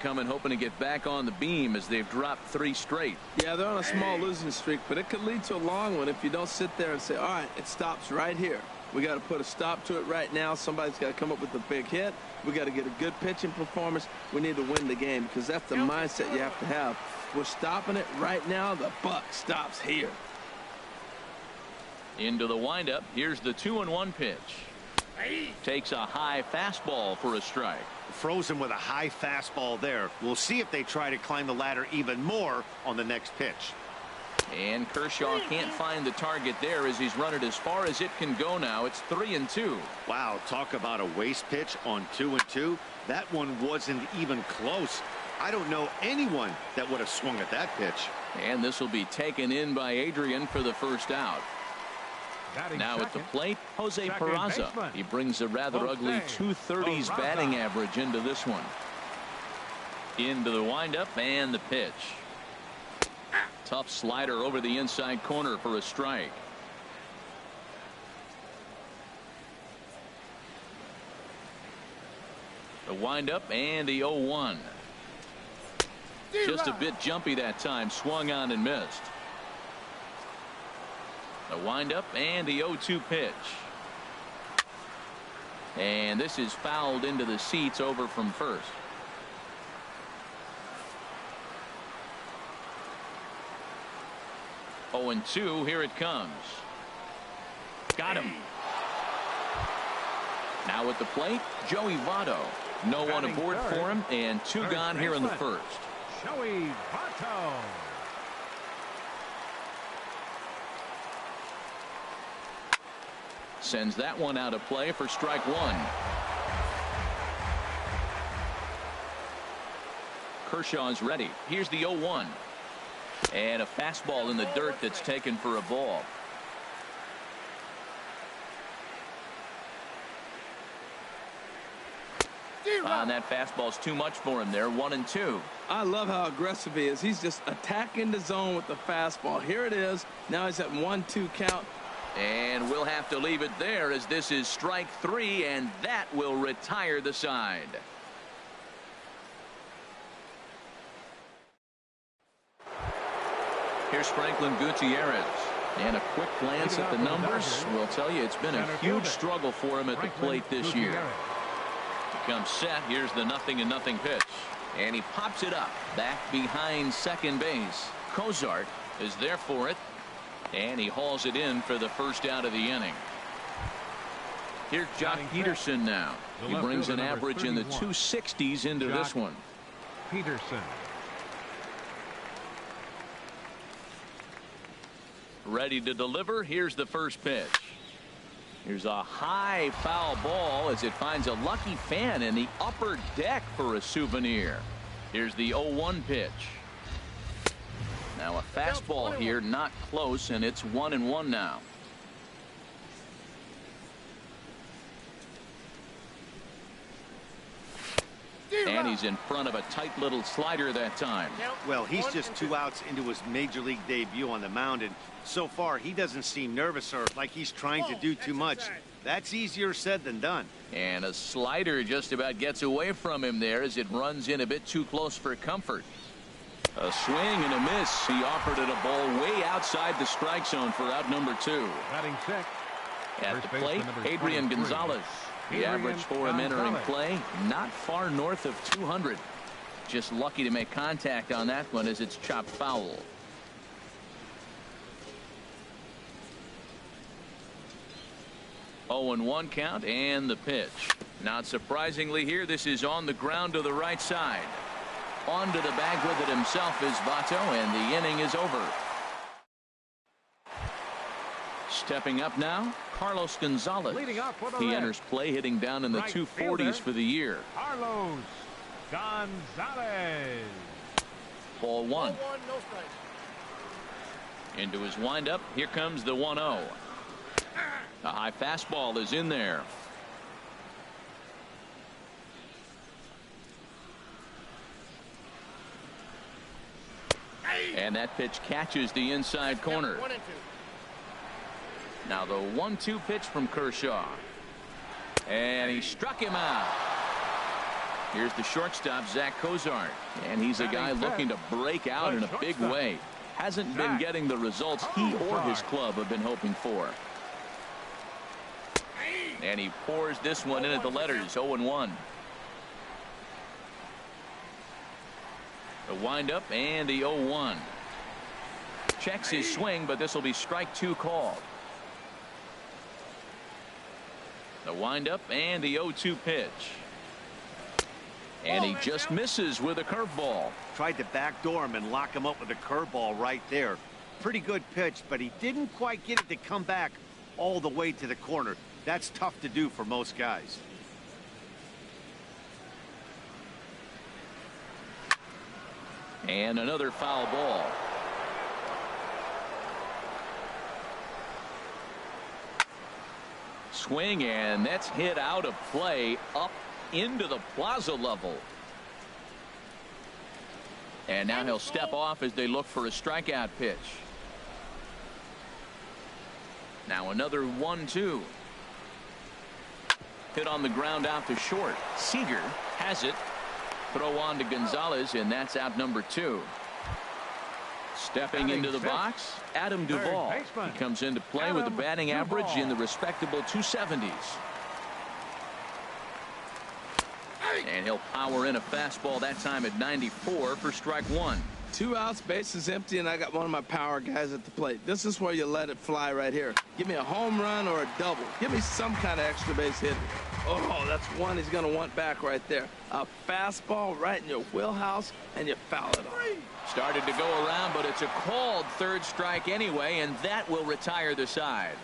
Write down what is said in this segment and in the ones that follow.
coming, hoping to get back on the beam as they've dropped 3 straight. Yeah, they're on a small losing streak, but it could lead to a long one if you don't sit there and say, all right, it stops right here. We got to put a stop to it right now. Somebody's got to come up with a big hit. We got to get a good pitching performance. We need to win the game because that's the mindset you have to have. We're stopping it right now. The buck stops here. Into the windup. Here's the 2-1 pitch. Takes a high fastball for a strike. Frozen with a high fastball there. We'll see if they try to climb the ladder even more on the next pitch. And Kershaw can't find the target there as he's run it as far as it can go now. It's 3-2. Wow, talk about a waste pitch on 2-2. That one wasn't even close. I don't know anyone that would have swung at that pitch. And this will be taken in by Adrian for the first out. Now at the plate, Jose Peraza. He brings a rather ugly 230s batting average into this one. Into the windup and the pitch. Tough slider over the inside corner for a strike. The windup and the 0-1. Just a bit jumpy that time. Swung on and missed. The windup and the 0-2 pitch. And this is fouled into the seats over from first. Oh, and 2. Here it comes. Got him. Now at the plate, Joey Votto. No one aboard for him, and 2 gone here in the first. Joey Votto. Sends that one out of play for strike 1. Kershaw's ready. Here's the 0-1. And a fastball in the dirt that's taken for a ball. And that fastball's too much for him there. 1-2. I love how aggressive he is. He's just attacking the zone with the fastball. Here it is. Now he's at 1-2 count. And we'll have to leave it there as this is strike 3, and that will retire the side. Here's Franklin Gutierrez. And a quick glance at the numbers will tell you it's been a huge struggle for him at the plate this year. He comes set. Here's the 0-0 pitch. And he pops it up back behind second base. Cozart is there for it. And he hauls it in for the first out of the inning. Here's Jock Peterson now. He brings an average in the 260s into this one. Peterson. Ready to deliver. Here's the first pitch. Here's a high foul ball as it finds a lucky fan in the upper deck for a souvenir. Here's the 0-1 pitch. Now a fastball here, not close, and it's 1-1 now. And he's in front of a tight little slider that time. Well, he's just 2 outs into his major league debut on the mound, and so far he doesn't seem nervous or like he's trying to do too much. That's easier said than done. And a slider just about gets away from him there as it runs in a bit too close for comfort. A swing and a miss. He offered it a ball way outside the strike zone for out number 2. Batting sixth. At the plate, Adrian Gonzalez. The average for him entering play, not far north of 200. Just lucky to make contact on that one as it's chopped foul. Oh, and 1 count and the pitch. Not surprisingly here, this is on the ground to the right side. Onto the bag with it himself is Votto, and the inning is over. Stepping up now, Carlos Gonzalez. He enters play hitting down in the 240s for the year. Carlos Gonzalez. Ball 1. Into his windup. Here comes the 1-0. A high fastball is in there. And that pitch catches the inside corner. Now the 1-2 pitch from Kershaw. And he struck him out. Here's the shortstop, Zach Cozart, and he's a guy looking to break out in a big way. Hasn't been getting the results he or his club have been hoping for. And he pours this one in at the letters, 0-1. The windup and the 0-1. Checks his swing, but this will be strike 2 called. The windup and the 0-2 pitch. And he just misses with a curveball. Tried to backdoor him and lock him up with a curveball right there. Pretty good pitch, but he didn't quite get it to come back all the way to the corner. That's tough to do for most guys. And another foul ball. Swing, and that's hit out of play up into the plaza level. And now he'll step off as they look for a strikeout pitch. Now another 1-2. Hit on the ground out to short. Seager has it. Throw on to Gonzalez, and that's out number 2. Stepping into the box, Adam Duvall. He comes into play with a batting average in the respectable 270s. And he'll power in a fastball that time at 94 for strike 1. 2 outs, bases empty, and I got one of my power guys at the plate. This is where you let it fly right here. Give me a home run or a double. Give me some kind of extra base hit. Oh, that's one he's going to want back right there. A fastball right in your wheelhouse, and you foul it off. Started to go around, but it's a called third strike anyway, and that will retire the side.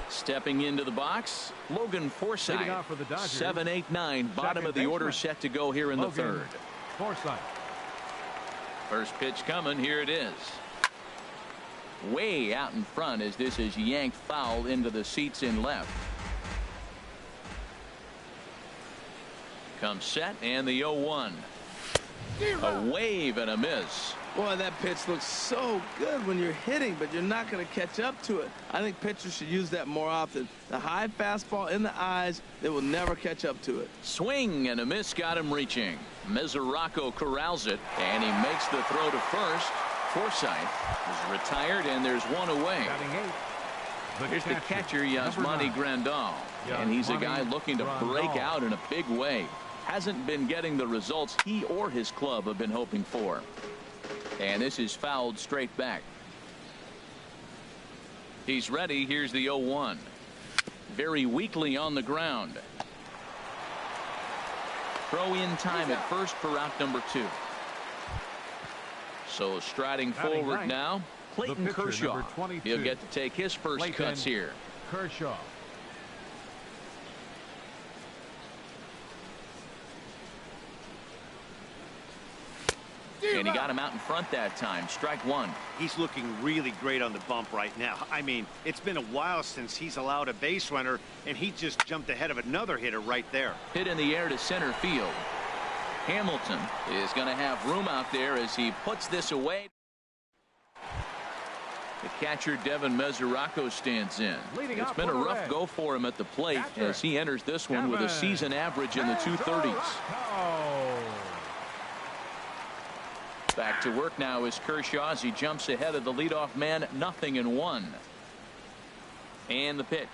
Stepping into the box, Logan Forsythe. 7-8-9, bottom of the order set to go here in the third. Forsythe. First pitch coming. Here it is. Way out in front as this is yanked foul into the seats in left. Comes set and the 0-1. A wave and a miss. Boy, that pitch looks so good when you're hitting, but you're not going to catch up to it. I think pitchers should use that more often. The high fastball in the eyes, they will never catch up to it. Swing and a miss got him reaching. Mesoraco corrals it, and he makes the throw to first. Forsythe is retired, and there's one away. Here's the catcher, Yasmani Grandal, and he's a guy looking to break out in a big way. Hasn't been getting the results he or his club have been hoping for. And this is fouled straight back. He's ready. Here's the 0-1. Very weakly on the ground. Throw in time at first for out number 2. So striding forward now, Clayton Kershaw. He'll get to take his first cuts here. Kershaw. And he got him out in front that time. Strike 1. He's looking really great on the bump right now. I mean, it's been a while since he's allowed a base runner, and he just jumped ahead of another hitter right there. Hit in the air to center field. Hamilton is going to have room out there as he puts this away. The catcher Devin Mesoraco stands in. It's been a rough go for him at the plate as he enters this one with a season average in the 230s. Back to work now is Kershaw as he jumps ahead of the leadoff man. 0-1. And the pitch.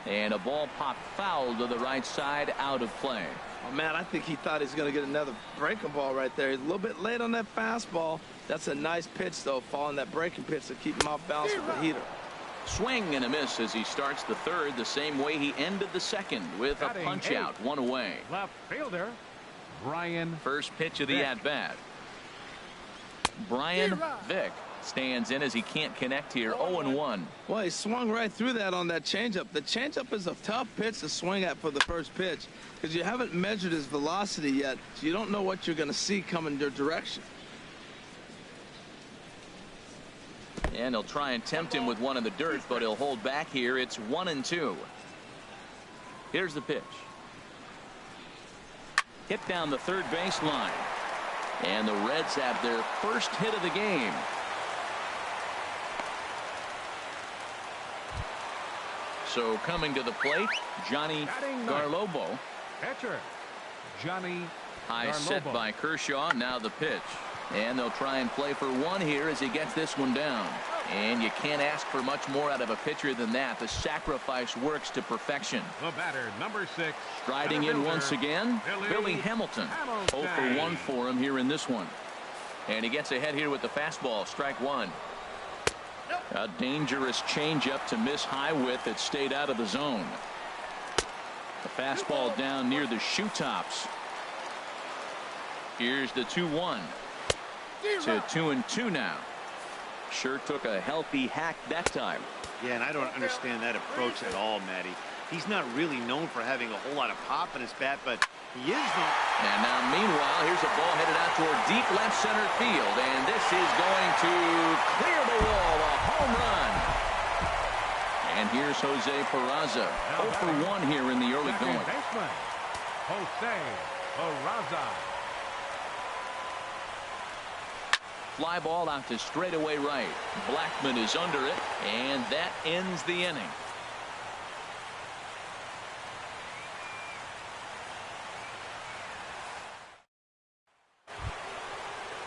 And a ball popped foul to the right side, out of play. Oh, man, I think he thought he's going to get another breaking ball right there. He's a little bit late on that fastball. That's a nice pitch, though, following that breaking pitch to keep him off balance with the heater. Swing and a miss as he starts the third the same way he ended the second with a punch out, 1 away. Left fielder Brian. First pitch of the at-bat. Brian Vick stands in as he can't connect here. 0-1. Well, he swung right through that on that changeup. The changeup is a tough pitch to swing at for the first pitch because you haven't measured his velocity yet, so you don't know what you're going to see coming your direction. And he'll try and tempt him with one in the dirt, but he'll hold back here. It's 1-2. Here's the pitch. Hit down the third baseline. And the Reds have their first hit of the game. So coming to the plate, Johnny Garlobo. Catcher, Johnny High set Garlobo. by Kershaw. Now the pitch. And they'll try and play for one here as he gets this one down. And you can't ask for much more out of a pitcher than that. The sacrifice works to perfection. The batter, number 6. Striding in once again, Billy Hamilton. 0 for 1 for him here in this one. And he gets ahead here with the fastball. Strike one. A dangerous changeup to miss high with that stayed out of the zone. The fastball down near the shoe tops. Here's the 2-1 to 2-2 now. Sure took a healthy hack that time. Yeah, and I don't understand that approach at all, Matty. He's not really known for having a whole lot of pop in his bat, but he is the... And now, meanwhile, here's a ball headed out toward deep left center field, and this is going to clear the wall, a home run. And here's Jose Peraza, 0 for 1 here in the early going. Baseman, Jose Peraza. Fly ball out to straightaway right. Blackmon is under it, and that ends the inning.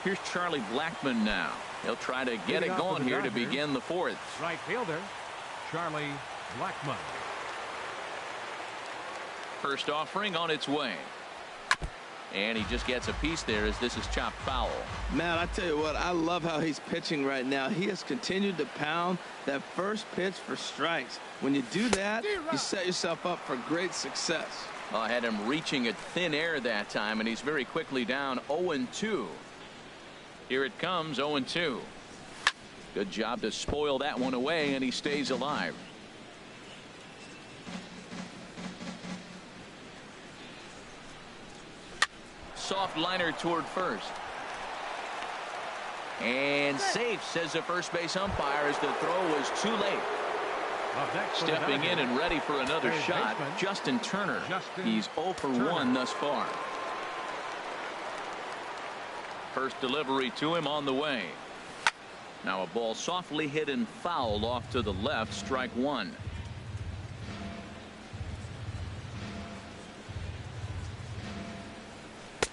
Here's Charlie Blackmon now. He'll try to get it going here to begin the fourth. Right fielder, Charlie Blackmon. First offering on its way. And he just gets a piece there as this is chopped foul. Man, I tell you what, I love how he's pitching right now. He has continued to pound that first pitch for strikes. When you do that, you set yourself up for great success. I had him reaching at thin air that time, and he's very quickly down 0-2. Here it comes, 0-2. Good job to spoil that one away, and he stays alive. Soft liner toward first. And safe, says the first base umpire, as the throw was too late. Stepping in and ready for another shot, Justin Turner. He's 0 for 1 thus far. First delivery to him on the way. Now a ball softly hit and fouled off to the left, strike one.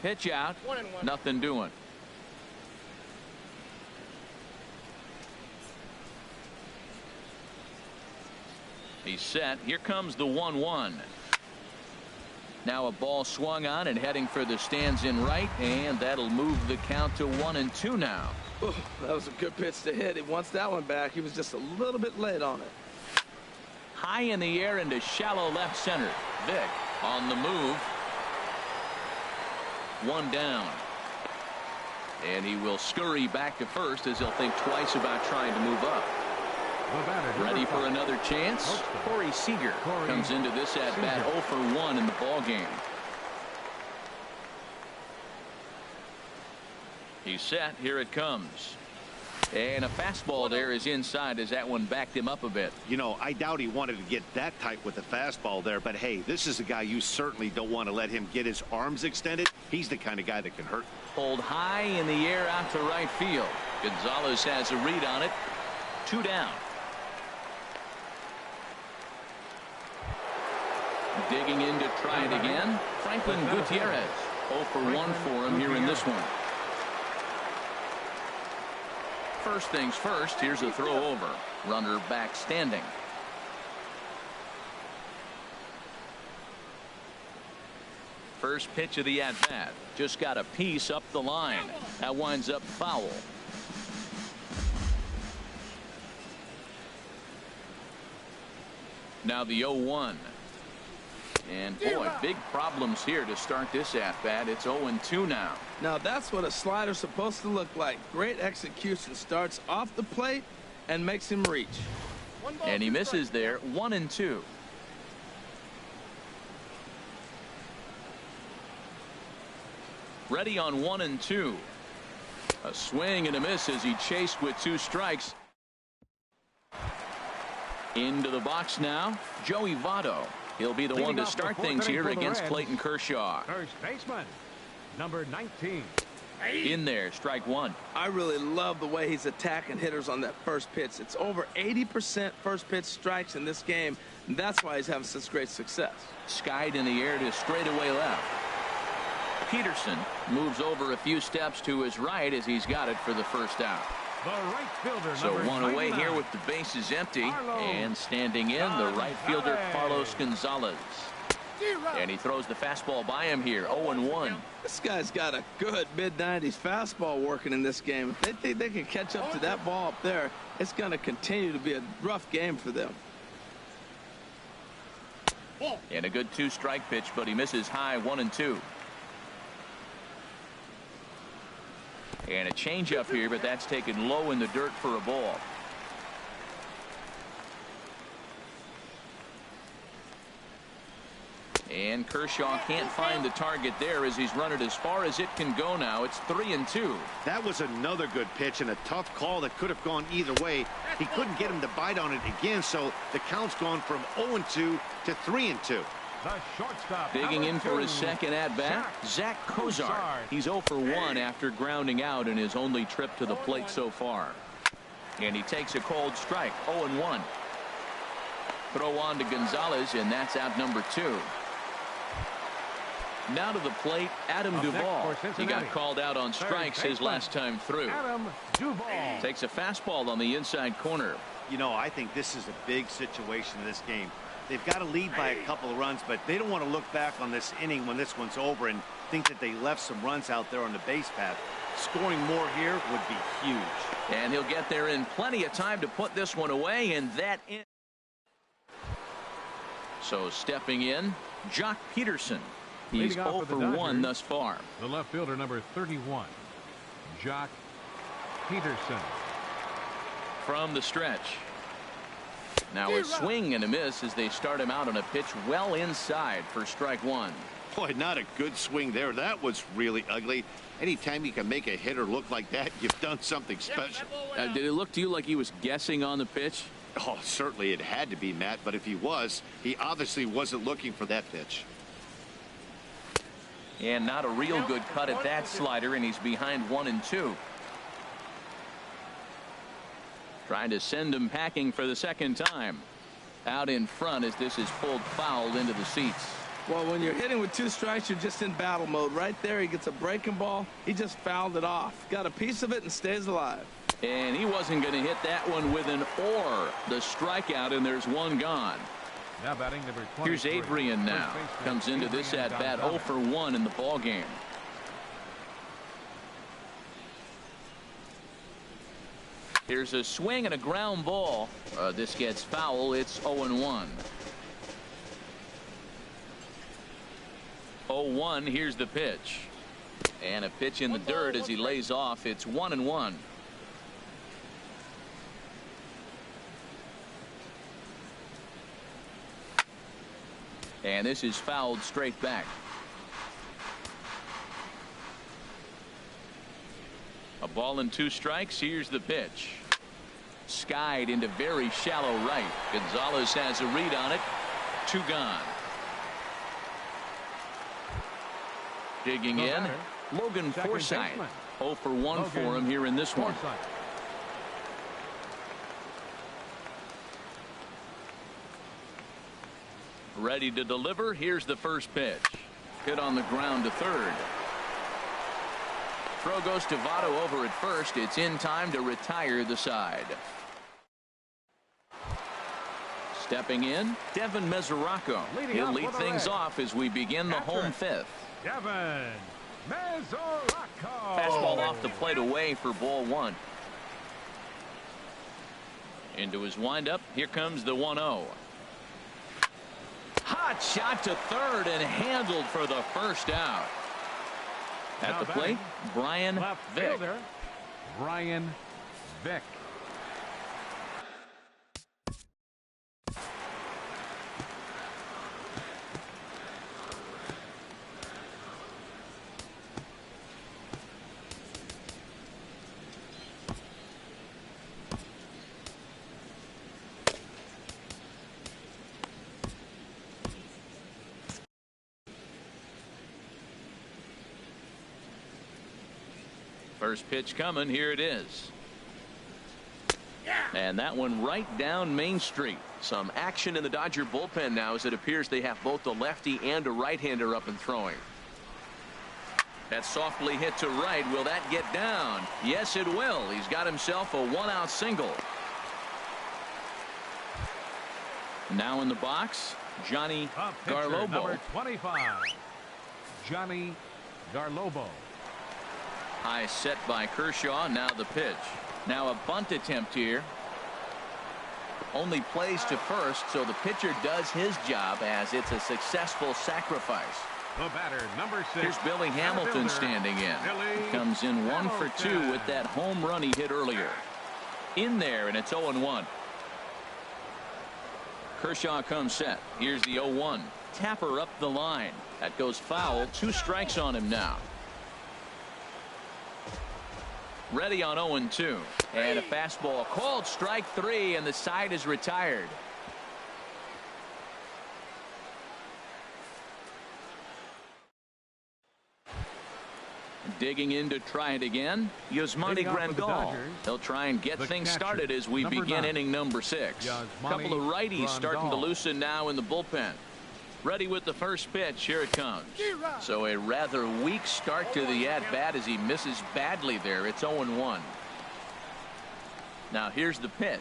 Pitch out, 1-1. Nothing doing. He's set. Here comes the 1-1. Now a ball swung on and heading for the stands in right, and that'll move the count to 1-2 now. Ooh, that was a good pitch to hit. He wants that one back. He was just a little bit late on it. High in the air into shallow left center. Vick on the move. One down. And he will scurry back to first as he'll think twice about trying to move up. Ready for another chance? Corey Seager comes into this at bat 0 for 1 in the ball game. He's set. Here it comes. And a fastball there is inside as that one backed him up a bit. You know, I doubt he wanted to get that tight with the fastball there, but hey, this is a guy you certainly don't want to let him get his arms extended. He's the kind of guy that can hurt. Pulled high in the air out to right field. Gonzalez has a read on it. 2 down. Digging in to try it again. Franklin Gutierrez. 0 for 1 for him here in this one. First things first, here's a throw over. Runner back standing. First pitch of the at-bat. Just got a piece up the line. That winds up foul. Now the 0-1. And boy, big problems here to start this at-bat. It's 0-2 now. Now that's what a slider's supposed to look like. Great execution. Starts off the plate and makes him reach. And he misses there. 1-2. Ready on 1-2. A swing and a miss as he chased with 2 strikes. Into the box now, Joey Votto. He'll be the one to start things here against Clayton Kershaw. First baseman, number 19. In there, strike one. I really love the way he's attacking hitters on that first pitch. It's over 80% first pitch strikes in this game, and that's why he's having such great success. Skied in the air to straightaway left. Peterson moves over a few steps to his right as he's got it for the first out. The right fielder, So one away 99. here with the bases empty. Carlos And standing in, the right fielder, Carlos Gonzalez. And he throws the fastball by him here, 0-1. This guy's got a good mid-90s fastball working in this game. If they think they can catch up to that ball up there, it's going to continue to be a rough game for them. And a good two-strike pitch, but he misses high, 1-2. And a changeup here, but that's taken low in the dirt for a ball. And Kershaw can't find the target there as he's run it as far as it can go now. It's 3-2. That was another good pitch and a tough call that could have gone either way. He couldn't get him to bite on it again, so the count's gone from 0-2 to 3-2. The shortstop. Digging in for his 2, second at-bat, Zach Kozar. He's 0 for 1 after grounding out in his only trip to the plate so far. And he takes a cold strike, 0-1. Throw on to Gonzalez, and that's out number 2. Now to the plate, Adam Duvall. He got called out on strikes his last time through. Adam Duvall. Takes a fastball on the inside corner. You know, I think this is a big situation in this game. They've got to lead by a couple of runs, but they don't want to look back on this inning when this one's over and think that they left some runs out there on the base path. Scoring more here would be huge. And he'll get there in plenty of time to put this one away, and that in. So stepping in, Jock Peterson. He's 0 for 1 thus far. The left fielder, number 31, Jock Peterson. From the stretch. Now a swing and a miss as they start him out on a pitch well inside for strike one. Boy, not a good swing there. That was really ugly. Anytime you can make a hitter look like that, you've done something special. Did it look to you like he was guessing on the pitch? Oh, certainly it had to be, Matt, but if he was, he obviously wasn't looking for that pitch. And not a real good cut at that slider, and he's behind 1-2. Trying to send him packing for the second time. Out in front as this is pulled foul into the seats. Well, when you're hitting with 2 strikes, you're just in battle mode. Right there, he gets a breaking ball. He just fouled it off. Got a piece of it and stays alive. And he wasn't going to hit that one with an or. The strikeout, and there's one gone. Now batting number 23. Here's Adrian now. Comes into this at-bat 0 for 1 in the ball game. Here's a swing and a ground ball. This gets foul. It's 0-1. 0-1. Here's the pitch. And a pitch in the dirt as he lays off. It's 1-1. And this is fouled straight back. A ball and 2 strikes. Here's the pitch. Skied into very shallow right. Gonzalez has a read on it. 2 gone. Digging in, Logan Forsythe. 0 for 1 for him here in this one. Ready to deliver. Here's the first pitch. Hit on the ground to third. Throw goes to Votto over at first. It's in time to retire the side. Stepping in, Devin Mesoraco. He'll lead things off as we begin the home 5th. Devin Mesoraco. Fastball off the plate away for ball 1. Into his windup. Here comes the 1-0. Hot shot to third and handled for the first out. At the plate, Brian Vick. Brian Vick. First pitch coming. Here it is. And that one right down Main Street. Some action in the Dodger bullpen now, as it appears they have both a lefty and a right-hander up and throwing. That's softly hit to right. Will that get down? Yes, it will. He's got himself a one-out single. Now in the box, Johnny Garlobo. Number 25, Johnny Garlobo. High set by Kershaw. Now the pitch. Now a bunt attempt here. Only plays to first, so the pitcher does his job as it's a successful sacrifice. The batter, number 6. Here's Billy Hamilton standing in. He comes in 1 for 2 with that home run he hit earlier. In there, and it's 0-1. Kershaw comes set. Here's the 0-1. Tapper up the line. That goes foul. 2 strikes on him now. Ready on 0-2. And a fastball called strike 3, and the side is retired. Digging in to try it again, Yasmani Grandal. They'll try and get things started as we begin inning number 6. A couple of righties starting to loosen now in the bullpen. Ready with the first pitch. Here it comes. So a rather weak start to the at-bat as he misses badly there. It's 0-1. Now here's the pitch.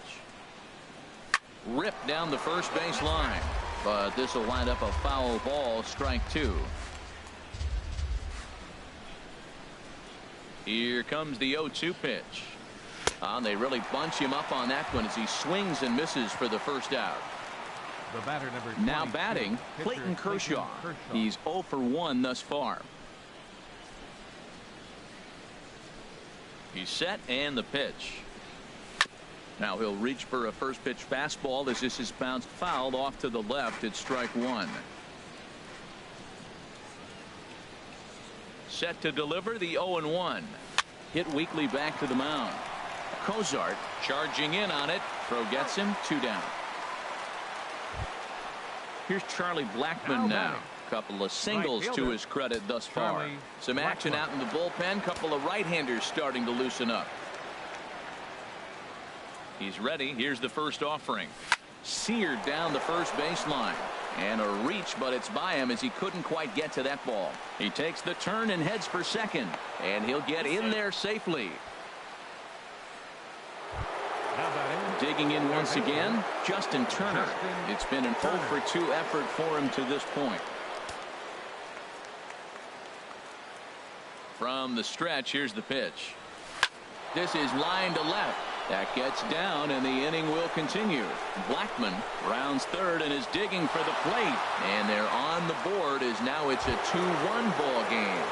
Ripped down the first base line. But this will wind up a foul ball. Strike 2. Here comes the 0-2 pitch. They really bunch him up on that one as he swings and misses for the first out. The batter, number 22, now batting, Clayton Kershaw. He's 0 for 1 thus far. He's set, and the pitch. Now he'll reach for a first pitch fastball as this is bounced fouled off to the left. It's strike 1. Set to deliver the 0-1. Hit weakly back to the mound. Cozart charging in on it. Throw gets him. 2 down. Here's Charlie Blackmon now. Couple of singles to his credit thus far. Some action out in the bullpen. Couple of right-handers starting to loosen up. He's ready. Here's the first offering. Seared down the first baseline. And a reach, but it's by him as he couldn't quite get to that ball. He takes the turn and heads for second. And he'll get in there safely. Digging in once again, Justin Turner. It's been an 0 for 2 effort for him to this point. From the stretch, here's the pitch. This is line to left. That gets down, and the inning will continue. Blackmon rounds third and is digging for the plate. And they're on the board as now it's a 2-1 ball game.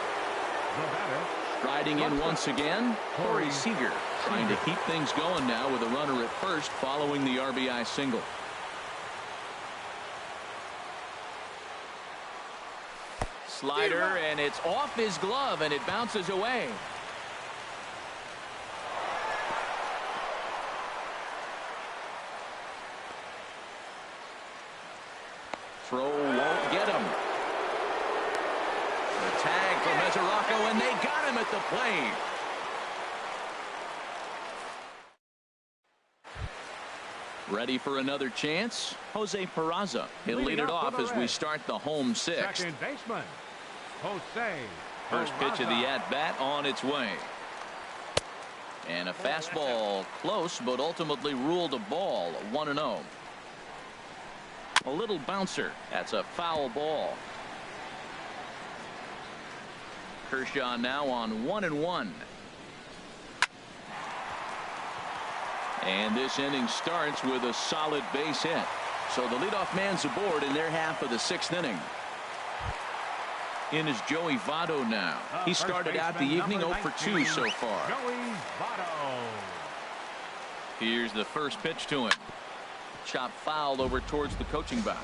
Riding in once again, Corey Seager, trying to keep things going now with a runner at first following the RBI single. Slider, and it's off his glove, and it bounces away. Throw won't get him. The tag for Mesoraco, and they got him at the plate. Ready for another chance? Jose Peraza. He'll lead it off as we start the home 6th. Second baseman, Jose. First pitch of the at-bat on its way. And a fastball close, but ultimately ruled a ball. 1-0. A little bouncer. That's a foul ball. Kershaw now on 1-1. And this inning starts with a solid base hit. So the leadoff man's aboard in their half of the 6th inning. In is Joey Votto now. He started out the evening 0 for 2 so far. Joey Votto. Here's the first pitch to him. Chop fouled over towards the coaching box.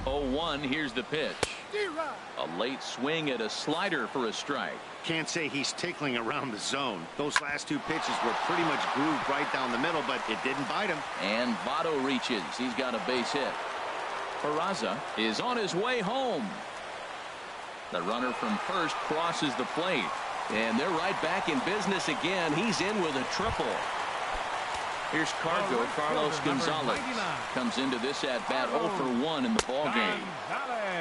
0-1. Here's the pitch. A late swing at a slider for a strike. Can't say he's tickling around the zone. Those last 2 pitches were pretty much grooved right down the middle, but it didn't bite him. And Votto reaches. He's got a base hit. Peraza is on his way home. The runner from first crosses the plate. And they're right back in business again. He's in with a triple. Here's Carlos Gonzalez. Comes into this at-bat 0 for 1 in the ballgame.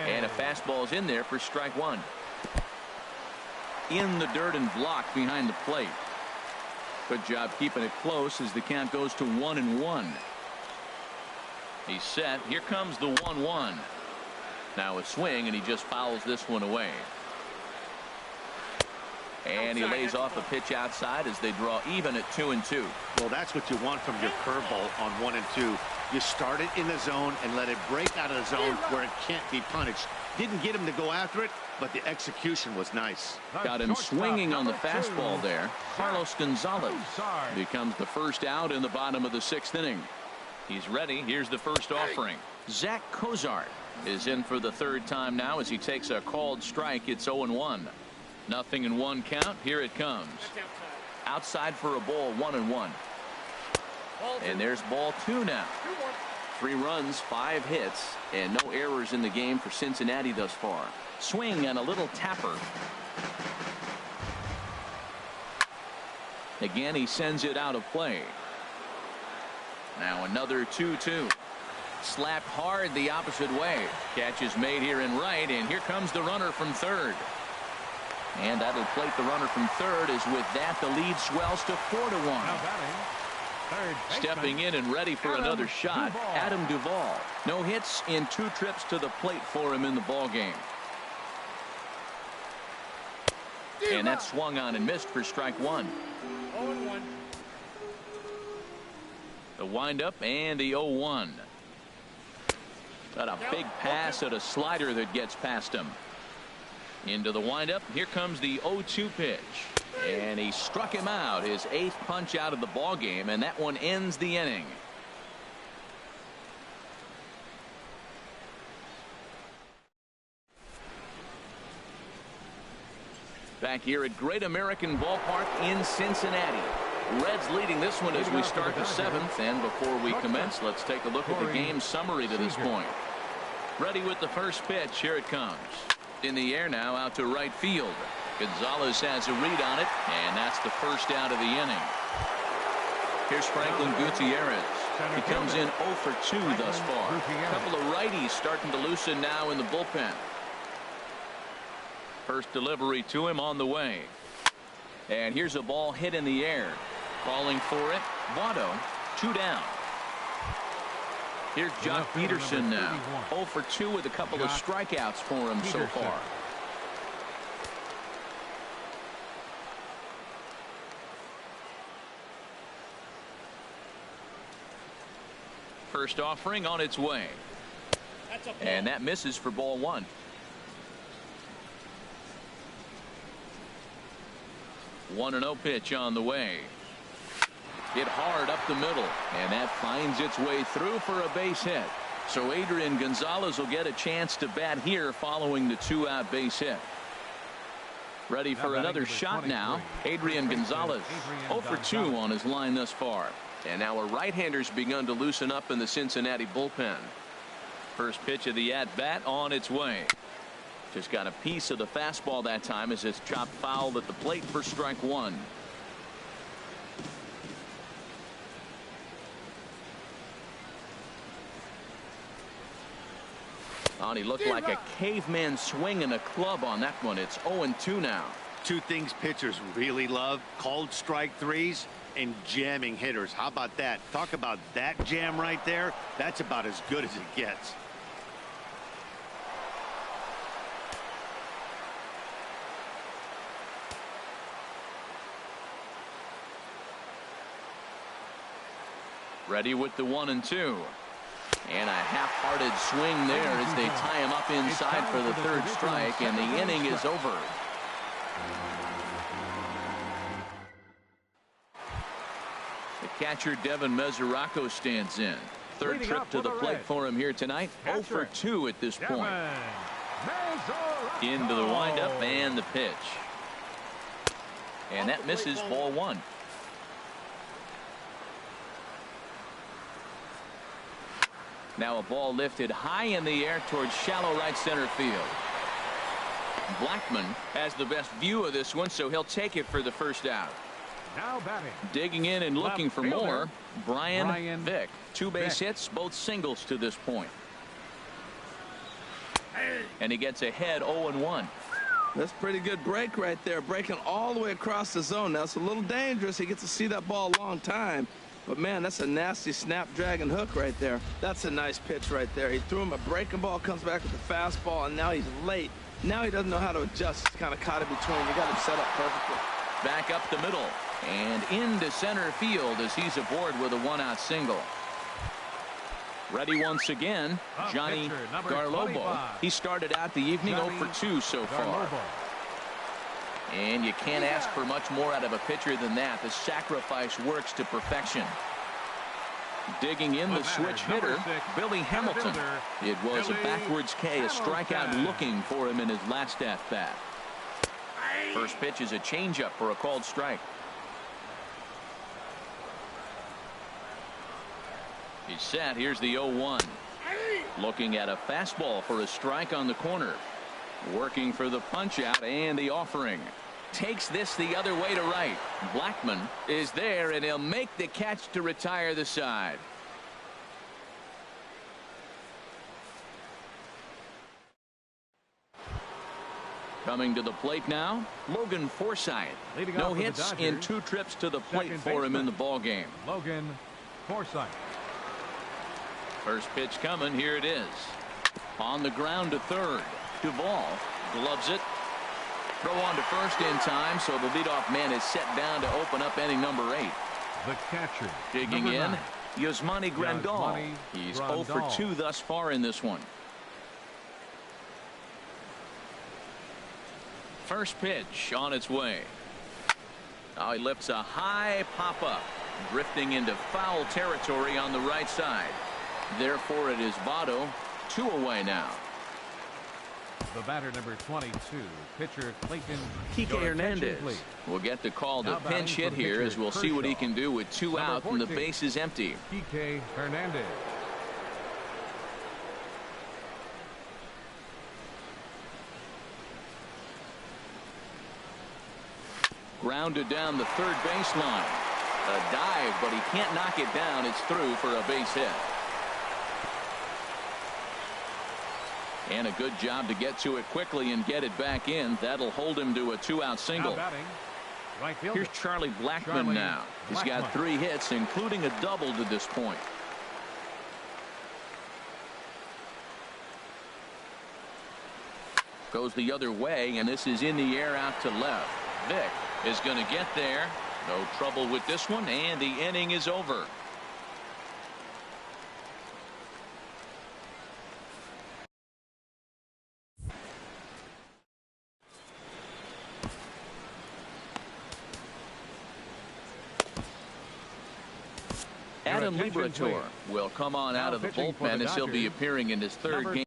And a fastball's in there for strike one. In the dirt and blocked behind the plate. Good job keeping it close as the count goes to 1-1. He's set. Here comes the 1-1. Now a swing, and he just fouls this one away. And he lays off a pitch outside as they draw even at 2-2. Well, that's what you want from your curveball on 1 and 2. You start it in the zone and let it break out of the zone where it can't be punished. Didn't get him to go after it, but the execution was nice. Got him swinging on the fastball there. Carlos Gonzalez becomes the first out in the bottom of the 6th inning. He's ready. Here's the first offering. Zach Cozart is in for the 3rd time now as he takes a called strike. It's 0-1. Nothing in 1 count. Here it comes. Outside for a ball, 1-1. And there's ball 2 now. 3 runs, 5 hits, and no errors in the game for Cincinnati thus far. Swing and a little tapper. Again, he sends it out of play. Now another 2-2. Slapped hard the opposite way. Catch is made here in right, and here comes the runner from third. And that'll plate the runner from third, as with that the lead swells to 4-1. Stepping in and ready for another shot, Adam Duvall. No hits in 2 trips to the plate for him in the ballgame. And that swung on and missed for strike one. 0-1. The windup and the 0-1. Got a big pass at a slider that gets past him. Into the windup. Here comes the 0-2 pitch. And he struck him out, his 8th punch out of the ball game, and that one ends the inning. Back here at Great American Ballpark in Cincinnati. Reds leading this one as we start the 7th, and before we commence, let's take a look at the game summary to this point. Ready with the first pitch. Here it comes. In the air now, out to right field. Gonzalez has a read on it, and that's the first out of the inning. Here's Franklin Gutierrez. He comes in 0 for 2 thus far. A couple of righties starting to loosen now in the bullpen. First delivery to him on the way. And here's a ball hit in the air. Calling for it, Votto, 2 down. Here's Jock Peterson now. 0 for 2 with a couple of strikeouts for him so far. First offering on its way. And that misses for ball 1. One 1-0 pitch on the way. Hit hard up the middle, and that finds its way through for a base hit. So Adrian Gonzalez will get a chance to bat here following the 2-out base hit. Ready for another shot now. Adrian Gonzalez 0 for 2 on his line thus far. And now a right-hander's begun to loosen up in the Cincinnati bullpen. First pitch of the at-bat on its way. Just got a piece of the fastball that time as it's chopped foul at the plate for strike one. Oh, and he looked like a caveman swinging a club on that one. It's 0-2 now. 2 things pitchers really love: called strike threes and jamming hitters. How about that? Talk about that jam right there. That's about as good as it gets. Ready with the 1-2. And a half-hearted swing there as they tie him up inside for the 3rd strike, and the inning is over. The catcher Devin Mesoraco stands in. 3rd trip to the plate for him here tonight. 0 for 2 at this point. Into the windup and the pitch. And that misses ball 1. Now a ball lifted high in the air towards shallow right center field. Blackman has the best view of this one, so he'll take it for the first out. Now batting. Digging in and looking for more, Brian Vick. 2 base hits, both singles to this point. And he gets ahead 0-1. That's a pretty good break right there, breaking all the way across the zone. Now, it's a little dangerous. He gets to see that ball a long time. But, man, that's a nasty snapdragon hook right there. That's a nice pitch right there. He threw him a breaking ball, comes back with the fastball, and now he's late. Now he doesn't know how to adjust. He's kind of caught in between. You got him set up perfectly. Back up the middle and into center field as he's aboard with a 1-out single. Ready once again, Johnny Garlobo. He started out the evening 0 for 2 so far. And you can't ask for much more out of a pitcher than that. The sacrifice works to perfection. Digging in the switch hitter, Billy Hamilton. It was a backwards K, a strikeout looking for him in his last at-bat. First pitch is a changeup for a called strike. He's set. Here's the 0-1. Looking at a fastball for a strike on the corner. Working for the punch out and the offering. Takes this the other way to right. Blackman is there, and he'll make the catch to retire the side. Coming to the plate now, Logan Forsythe. No hits in 2 trips to the plate for him in the ballgame. Logan Forsythe. First pitch coming. Here it is. On the ground to third. Duvall gloves it. Throw on to first in time, so the leadoff man is set down to open up inning number 8. The catcher. Digging in, Yasmani Grandal. He's 0 for 2 thus far in this one. First pitch on its way. Now he lifts a high pop-up, drifting into foul territory on the right side. Therefore, it is Votto 2 away now. The batter, number 22, pitcher Clayton Kike Hernandez will get the call to pinch hit here, as we'll see what he can do with 2 out and the base is empty. Kike Hernandez. Grounded down the third baseline. A dive, but he can't knock it down. It's through for a base hit. And a good job to get to it quickly and get it back in. That'll hold him to a 2-out single. Right. Here's Charlie Blackmon now. He's got 3 hits, including a double to this point. Goes the other way, and this is in the air out to left. Vick is going to get there. No trouble with this one, and the inning is over. Adam Liberator will come on out of the bullpen as he'll be appearing in his 3rd game.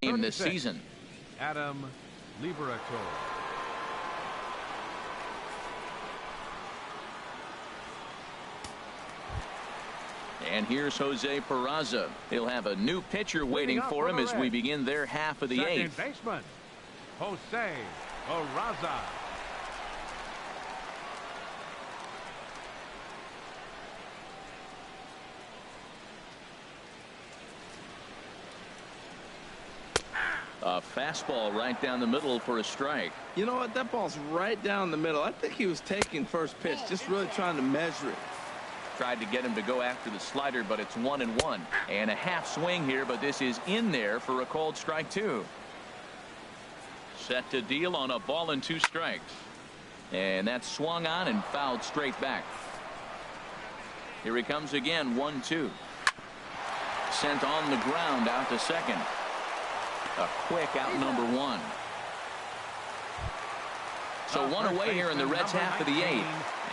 In this season. Adam Liberator. And here's Jose Peraza. He'll have a new pitcher waiting for him as we begin their half of the 8th. Second baseman, Jose Peraza. A fastball right down the middle for a strike. You know what? That ball's right down the middle. I think he was taking first pitch, just really trying to measure it. Tried to get him to go after the slider, but it's 1-1. And a half swing here, but this is in there for a called strike 2. Set to deal on a ball and 2 strikes. And that's swung on and fouled straight back. Here he comes again, 1-2. Sent on the ground out to second. A quick out number 1. So 1 away here in the Reds' half of the 8th.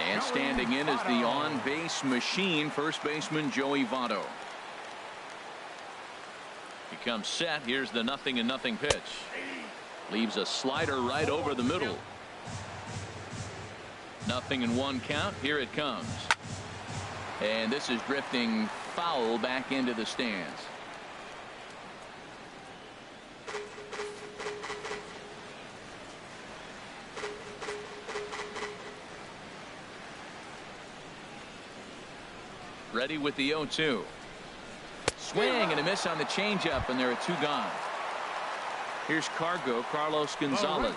And standing in is the on-base machine, first baseman Joey Votto. He comes set. Here's the 0-0 pitch. Leaves a slider right over the middle. 0-1 count. Here it comes. And this is drifting foul back into the stands. Ready with the 0-2. Swing and a miss on the changeup, and there are 2 gone. Here's Carlos Gonzalez.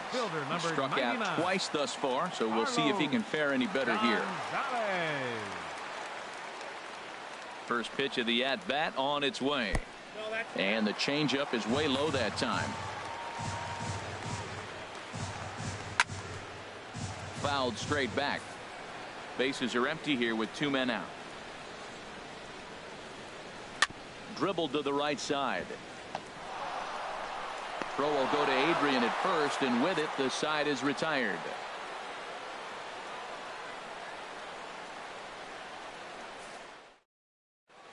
He struck out twice thus far, so we'll see if he can fare any better here. First pitch of the at-bat on its way. And the changeup is way low that time. Fouled straight back. Bases are empty here with 2 men out. Dribbled to the right side. Throw will go to Adrian at first, and with it, the side is retired.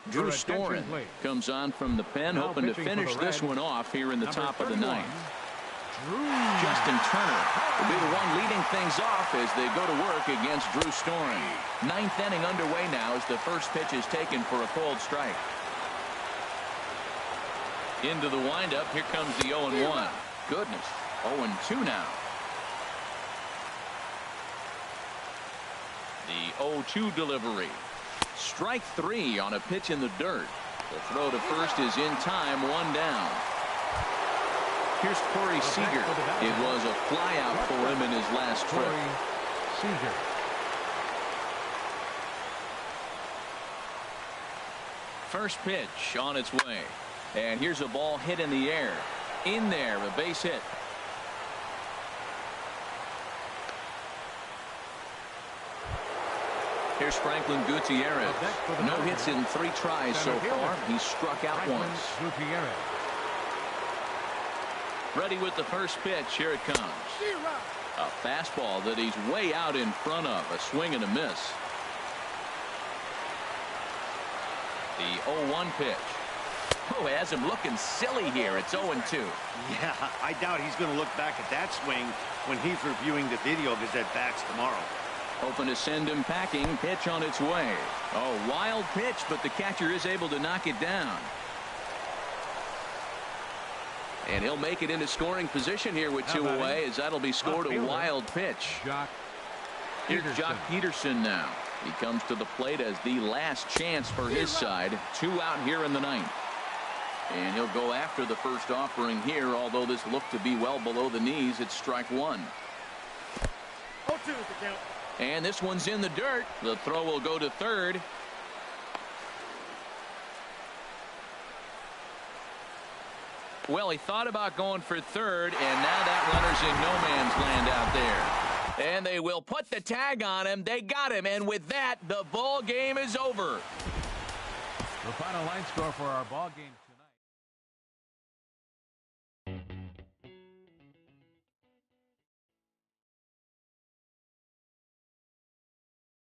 Drew Storen comes on from the pen, hoping to finish this one off here in the top of the 9th. Justin Turner will be the one leading things off as they go to work against Drew Storen. 9th inning underway now as the first pitch is taken for a cold strike. Into the windup. Here comes the 0-1. Goodness. 0-2 now. The 0-2 delivery. Strike 3 on a pitch in the dirt. The throw to first is in time. 1 down. Here's Corey Seager. It was a flyout for him in his last trip. Seager. First pitch on its way. And here's a ball hit in the air. In there, a base hit. Here's Franklin Gutierrez. No hits in 3 tries so far. He's struck out once. Ready with the first pitch. Here it comes. A fastball that he's way out in front of. A swing and a miss. The 0-1 pitch. Oh, it has him looking silly here. It's 0-2. Yeah, I doubt he's going to look back at that swing when he's reviewing the video of his at-bats tomorrow. Hoping to send him packing. Pitch on its way. Oh, wild pitch, but the catcher is able to knock it down. And he'll make it into scoring position here with 2 away, as that'll be scored a wild pitch. Here's Jock Peterson now. He comes to the plate as the last chance for his side. 2 out here in the 9th. And he'll go after the first offering here, although this looked to be well below the knees. It's strike 1. 0-2 is the count. And this one's in the dirt. The throw will go to third. Well, he thought about going for third, and now that runner's in no man's land out there. And they will put the tag on him. They got him, and with that, the ball game is over. The final line score for our ball game.